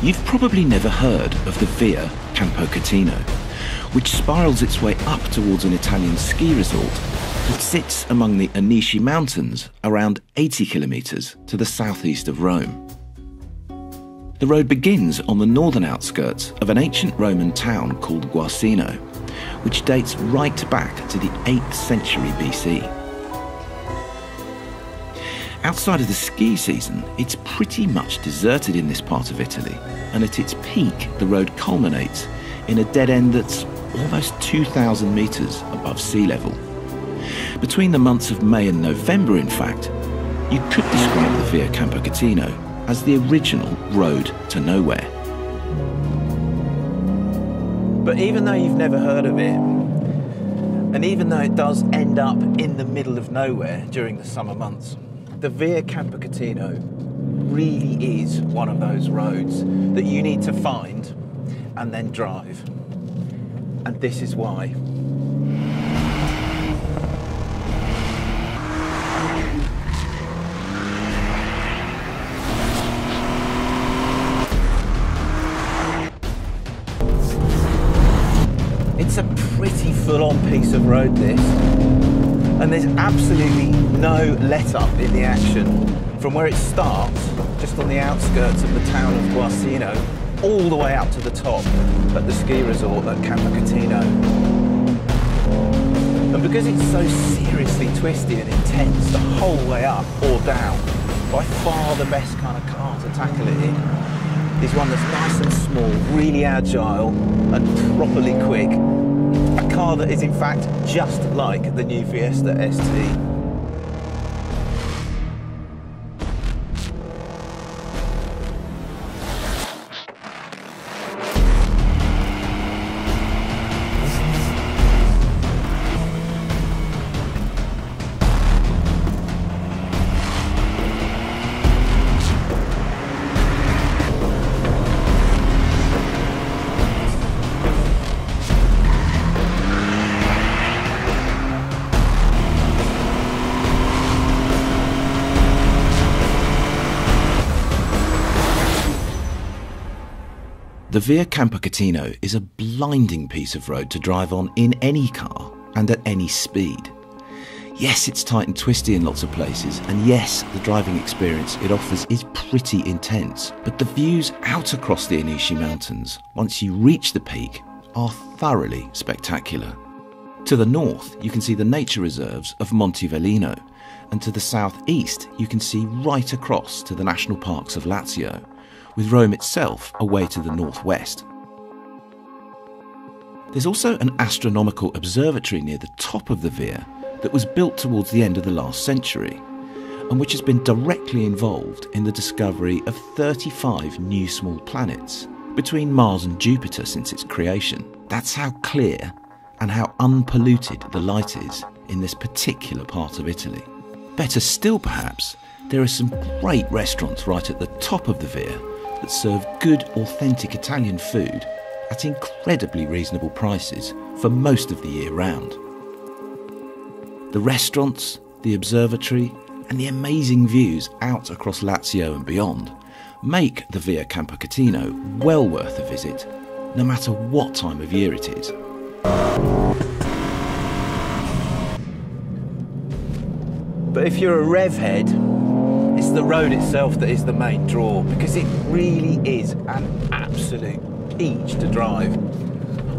You've probably never heard of the Via Campocatino, which spirals its way up towards an Italian ski resort that sits among the Anici Mountains, around 80 kilometres to the southeast of Rome. The road begins on the northern outskirts of an ancient Roman town called Guarcino, which dates right back to the 8th century BC. Outside of the ski season, it's pretty much deserted in this part of Italy, and at its peak, the road culminates in a dead end that's almost 2,000 metres above sea level. Between the months of May and November, in fact, you could describe the Via Campocatino as the original road to nowhere. But even though you've never heard of it, and even though it does end up in the middle of nowhere during the summer months, the Via Campocatino really is one of those roads that you need to find and then drive. And this is why. It's a pretty full-on piece of road, this. And there's absolutely no let-up in the action from where it starts, just on the outskirts of the town of Guarcino, all the way up to the top at the ski resort at Campocatino. And because it's so seriously twisty and intense the whole way up or down, by far the best kind of car to tackle it in is one that's nice and small, really agile and properly quick. A car that is in fact just like the new Fiesta ST. The Via Campocatino is a blinding piece of road to drive on in any car and at any speed. Yes, it's tight and twisty in lots of places, and yes, the driving experience it offers is pretty intense, but the views out across the Anici Mountains, once you reach the peak, are thoroughly spectacular. To the north, you can see the nature reserves of Monte Velino, and to the southeast, you can see right across to the national parks of Lazio, with Rome itself away to the northwest. There's also an astronomical observatory near the top of the Via that was built towards the end of the last century, and which has been directly involved in the discovery of 35 new small planets between Mars and Jupiter since its creation. That's how clear and how unpolluted the light is in this particular part of Italy. Better still perhaps, there are some great restaurants right at the top of the Via that serve good, authentic Italian food at incredibly reasonable prices for most of the year round. The restaurants, the observatory, and the amazing views out across Lazio and beyond make the Via Campocatino well worth a visit, no matter what time of year it is. But if you're a rev head, it's the road itself that is the main draw, because it really is an absolute peach to drive.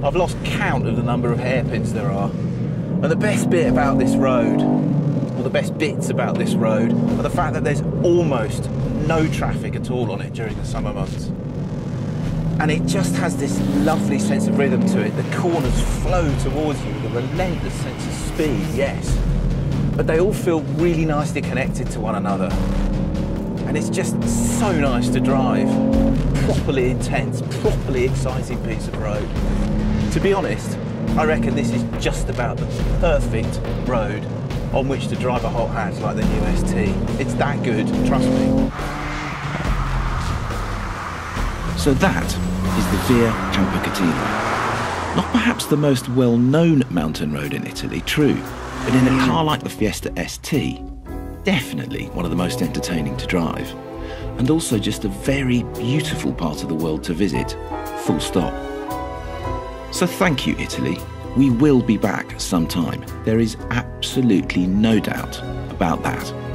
I've lost count of the number of hairpins there are. And the best bit about this road, or the best bits about this road, are the fact that there's almost no traffic at all on it during the summer months. And it just has this lovely sense of rhythm to it. The corners flow towards you with a relentless sense of speed, yes. But they all feel really nicely connected to one another. And it's just so nice to drive. Properly intense, properly exciting piece of road. To be honest, I reckon this is just about the perfect road on which to drive a hot hatch like the new ST. It's that good, trust me. So that is the Via Campocatino. Not perhaps the most well-known mountain road in Italy, true, but in a car like the Fiesta ST, definitely one of the most entertaining to drive. and also just a very beautiful part of the world to visit, full stop. So thank you, Italy. We will be back sometime. There is absolutely no doubt about that.